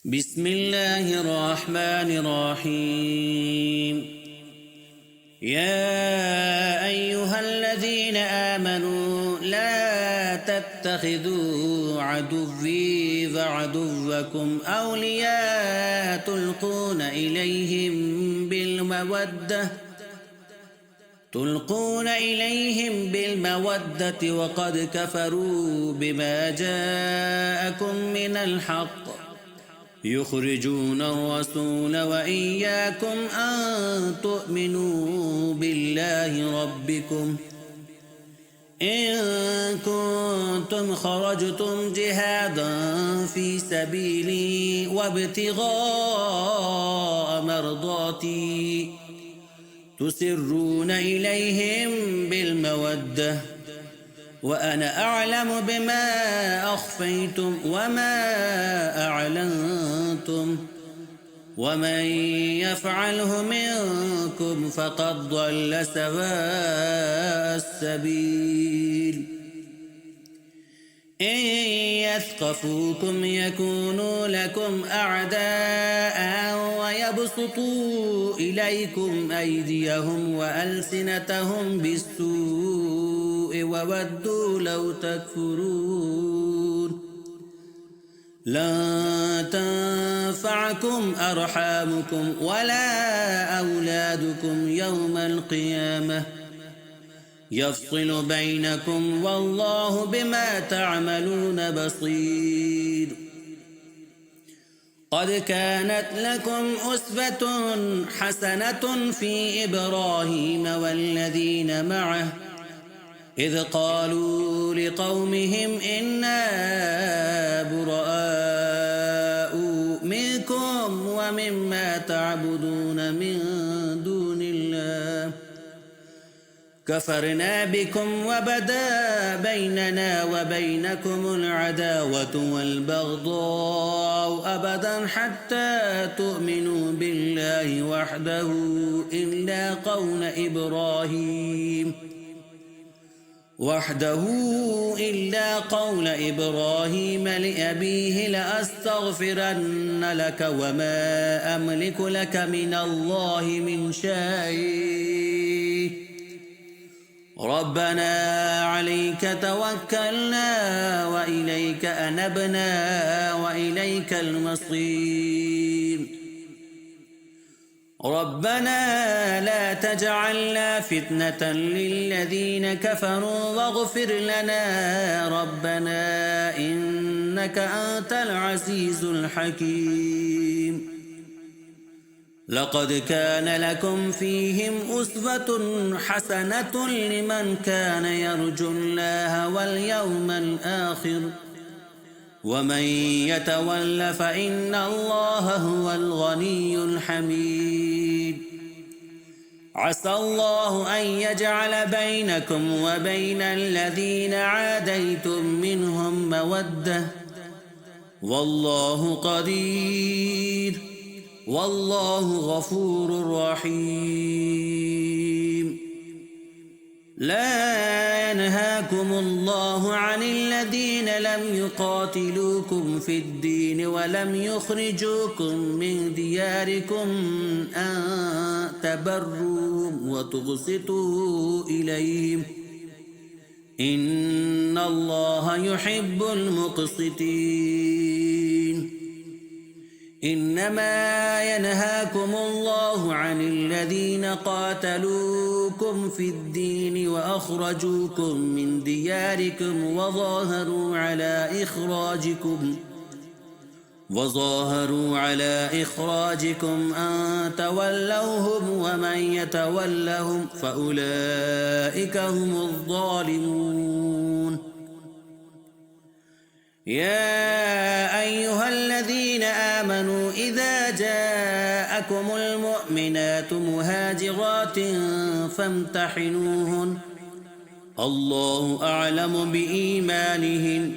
بسم الله الرحمن الرحيم. يا أيها الذين آمنوا لا تتخذوا عدوي وعدوكم أولياء تلقون إليهم بالمودة وقد كفروا بما جاءكم من الحق يخرجون الرسول وإياكم أن تؤمنوا بالله ربكم إن كنتم خرجتم جهادا في سبيلي وابتغاء مرضاتي تسرون إليهم بالمودة وأنا أعلم بما أخفيتم وما أعلنتم ومن يفعله منكم فقد ضل سواء السبيل. إن يثقفوكم يكونوا لكم أعداء ويبسطوا إليكم أيديهم وألسنتهم بالسوء وودوا لو تكفرون. لن تنفعكم أرحامكم ولا أولادكم يوم القيامة يفصل بينكم والله بما تعملون بصير. قد كانت لكم أسوة حسنة في إبراهيم والذين معه إذ قالوا لقومهم إنا براء منكم ومما تعبدون من دون الله كفرنا بكم وبدا بيننا وبينكم العداوة والبغضاء أبدا حتى تؤمنوا بالله وحده إلا قول إبراهيم لأبيه لأستغفرن لك وما أملك لك من الله من شيء ربنا عليك توكلنا وإليك أنبنا وإليك المصير. ربنا لا تجعلنا فتنة للذين كفروا واغفر لنا ربنا إنك أنت العزيز الحكيم. لقد كان لكم فيهم أسوة حسنة لمن كان يرجو الله واليوم الآخر ومن يتول فإن الله هو الغني الحميد. عسى الله أن يجعل بينكم وبين الذين عاديتم منهم مودة والله قدير والله غفور رحيم. لا ينهاكم الله عن الذين لم يقاتلوكم في الدين ولم يخرجوكم من دياركم أن تبروهم وتقسطوا إليهم إن الله يحب المقسطين. إنما ينهاكم الله عن الذين قاتلوكم في الدين وأخرجوكم من دياركم وظاهروا على إخراجكم أن تولوهم ومن يتولهم فأولئك هم الظالمون. يا أيها الذين آمنوا إذا جاءكم المؤمنات مهاجرات فامتحنوهن الله أعلم بإيمانهن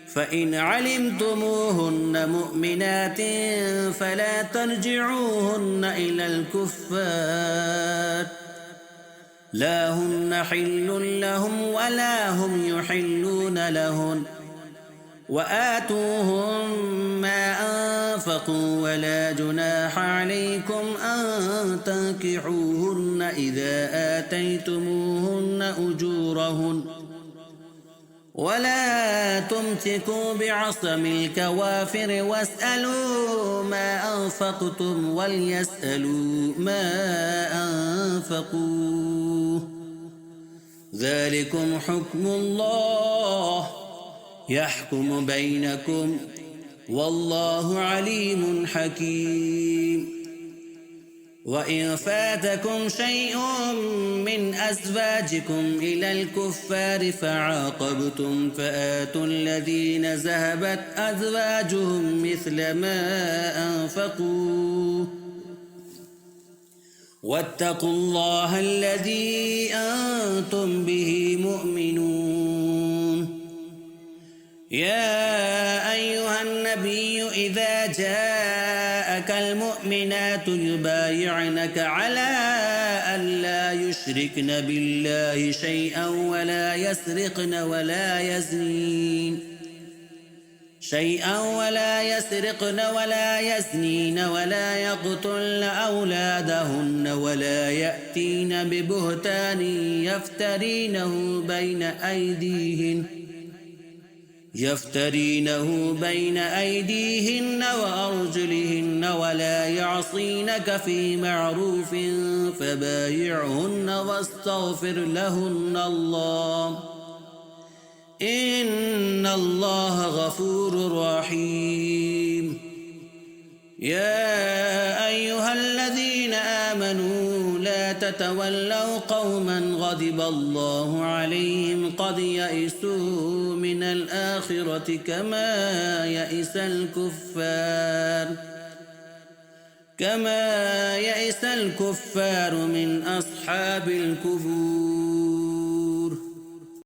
فإن علمتموهن مؤمنات فلا ترجعوهن إلى الكفار لا هن حل لهم ولا هم يحلون لهن وآتوهم ما أنفقوا ولا جناح عليكم أن تنكحوهن إذا آتيتموهن أجورهن ولا تمسكوا بعصم الكوافر واسألوا ما أنفقتم وليسألوا ما أنفقوا ذلكم حكم الله يحكم بينكم والله عليم حكيم وإن فاتكم شيء من أزواجكم إلى الكفار فعاقبتم فآتوا الذين ذهبت أزواجهم مثل ما أنفقوا واتقوا الله الذي أنتم به مؤمنون يا أيها النبي إذا جاءك المؤمنات يبايعنك على أن لا يشركن بالله شيئا ولا يسرقن ولا يزنين ولا يقتلن أولادهن ولا يأتين ببهتان يفترينه بين أيديهن وأرجلهن ولا يعصينك في معروف فبايعهن واستغفر لهن الله إن الله غفور رحيم يا أيها الذين آمنوا لا تتولوا قوما غضب الله عليهم قد يئسوا من الآخرة كما يئس الكفار من أصحاب القبور